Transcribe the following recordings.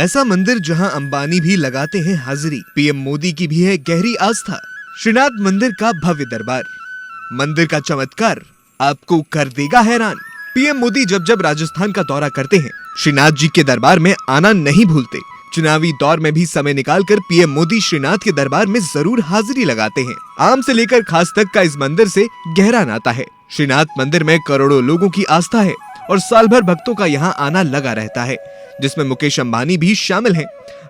ऐसा मंदिर जहां अंबानी भी लगाते हैं हाजिरी, पीएम मोदी की भी है गहरी आस्था। श्रीनाथ मंदिर का भव्य दरबार, मंदिर का चमत्कार आपको कर देगा हैरान। पीएम मोदी जब जब राजस्थान का दौरा करते हैं, श्रीनाथ जी के दरबार में आना नहीं भूलते। चुनावी दौर में भी समय निकालकर पीएम मोदी श्रीनाथ के दरबार में जरूर हाजिरी लगाते हैं। आम से लेकर खास तक का इस मंदिर से गहरा नाता है। श्रीनाथ मंदिर में करोड़ों लोगों की आस्था है और साल भर भक्तों का यहाँ आना लगा रहता है, जिसमें मुकेश अंबानी भी शामिल हैं।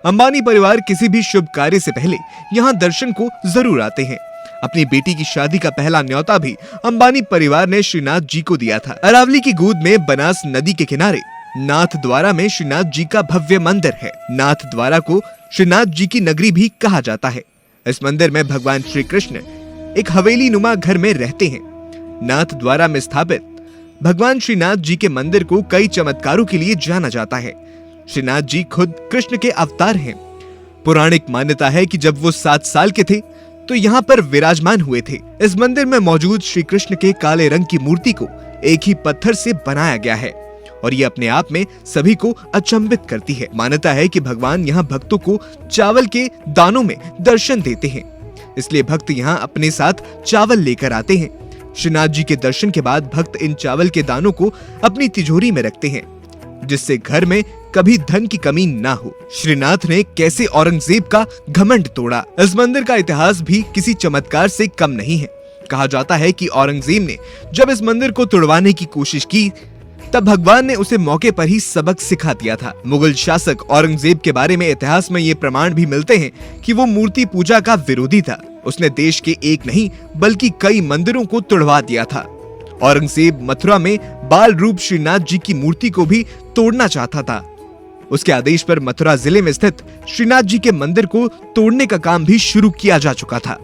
अंबानी परिवार किसी भी शुभ कार्य से पहले यहाँ दर्शन को जरूर आते हैं। अपनी बेटी की शादी का पहला न्योता भी अंबानी परिवार ने श्रीनाथ जी को दिया था। अरावली की गोद में बनास नदी के किनारे नाथ द्वारा में श्रीनाथ जी का भव्य मंदिर है। नाथ द्वारा को श्रीनाथ जी की नगरी भी कहा जाता है। इस मंदिर में भगवान श्री कृष्ण एक हवेली नुमा घर में रहते हैं। नाथ द्वारा में स्थापित भगवान श्रीनाथ जी के मंदिर को कई चमत्कारों के लिए जाना जाता है। श्रीनाथ जी खुद कृष्ण के अवतार हैं। पौराणिक मान्यता है कि जब वो 7 साल के थे तो यहाँ पर विराजमान हुए थे। इस मंदिर में मौजूद श्री कृष्ण के काले रंग की मूर्ति को एक ही पत्थर से बनाया गया है और ये अपने आप में सभी को अचंभित करती है। मान्यता है कि भगवान यहाँ भक्तों को चावल के दानों में दर्शन देते हैं, इसलिए भक्त यहाँ अपने साथ चावल लेकर आते हैं। श्रीनाथ जी के दर्शन के बाद भक्त इन चावल के दानों को अपनी तिजोरी में रखते हैं, जिससे घर में कभी धन की कमी ना हो। श्रीनाथ ने कैसे औरंगजेब का घमंड तोड़ा। इस मंदिर का इतिहास भी किसी चमत्कार से कम नहीं है। कहा जाता है कि औरंगजेब ने जब इस मंदिर को तोड़वाने की कोशिश की, तब भगवान ने उसे मौके पर ही सबक सिखा दिया था। मुगल शासक औरंगजेब के बारे में इतिहास में ये प्रमाण भी मिलते हैं कि वो मूर्ति पूजा का विरोधी था। उसने देश के एक नहीं बल्कि कई मंदिरों को तोड़वा दिया था। औरंगजेब मथुरा में बाल रूप श्रीनाथ जी की मूर्ति को भी तोड़ना चाहता था। उसके आदेश पर मथुरा जिले में स्थित श्रीनाथ जी के मंदिर को तोड़ने का काम भी शुरू किया जा चुका था।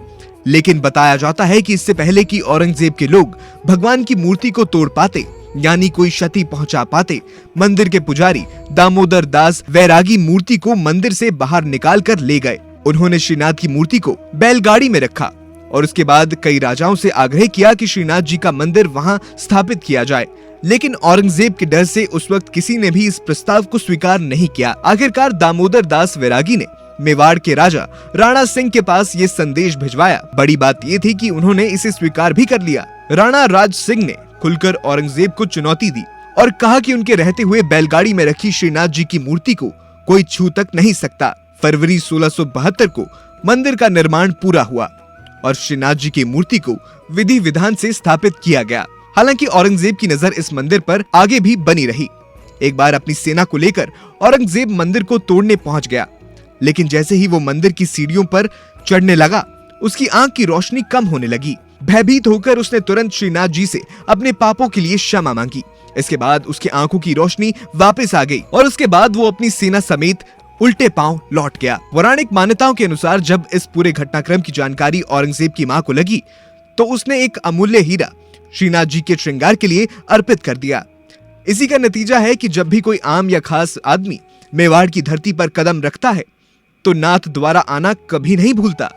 लेकिन बताया जाता है कि इससे पहले कि औरंगजेब के लोग भगवान की मूर्ति को तोड़ पाते, यानी कोई क्षति पहुंचा पाते, मंदिर के पुजारी दामोदर दास वैरागी मूर्ति को मंदिर से बाहर निकाल कर ले गए। उन्होंने श्रीनाथ की मूर्ति को बैलगाड़ी में रखा और उसके बाद कई राजाओं से आग्रह किया कि श्रीनाथ जी का मंदिर वहां स्थापित किया जाए, लेकिन औरंगजेब के डर से उस वक्त किसी ने भी इस प्रस्ताव को स्वीकार नहीं किया। आखिरकार दामोदर दास वैरागी ने मेवाड़ के राजा राणा सिंह के पास ये संदेश भिजवाया। बड़ी बात ये थी कि उन्होंने इसे स्वीकार भी कर लिया। राणा राज सिंह ने खुलकर औरंगजेब को चुनौती दी और कहा कि उनके रहते हुए बैलगाड़ी में रखी श्रीनाथ जी की मूर्ति को कोई छू तक नहीं सकता। फरवरी 1672 को मंदिर का निर्माण पूरा हुआ और श्रीनाथ जी की मूर्ति को विधि विधान से स्थापित किया गया। हालांकि औरंगजेब की नजर इस मंदिर पर आगे भी बनी रही। एक बार अपनी सेना को लेकर औरंगजेब मंदिर को तोड़ने पहुंच गया, लेकिन जैसे ही वो मंदिर की सीढ़ियों पर चढ़ने लगा, उसकी आंख की रोशनी कम होने लगी। भयभीत होकर उसने तुरंत श्रीनाथ जी से अपने पापों के लिए क्षमा मांगी। इसके बाद उसकी आंखों की रोशनी वापस आ गई और उसके बाद वो अपनी सेना समेत उल्टे पांव लौट गया। पौराणिक मान्यताओं के अनुसार जब इस पूरे घटनाक्रम की जानकारी औरंगजेब की मां को लगी, तो उसने एक अमूल्य हीरा श्रीनाथ जी के श्रृंगार के लिए अर्पित कर दिया। इसी का नतीजा है कि जब भी कोई आम या खास आदमी मेवाड़ की धरती पर कदम रखता है, तो नाथ द्वारा आना कभी नहीं भूलता।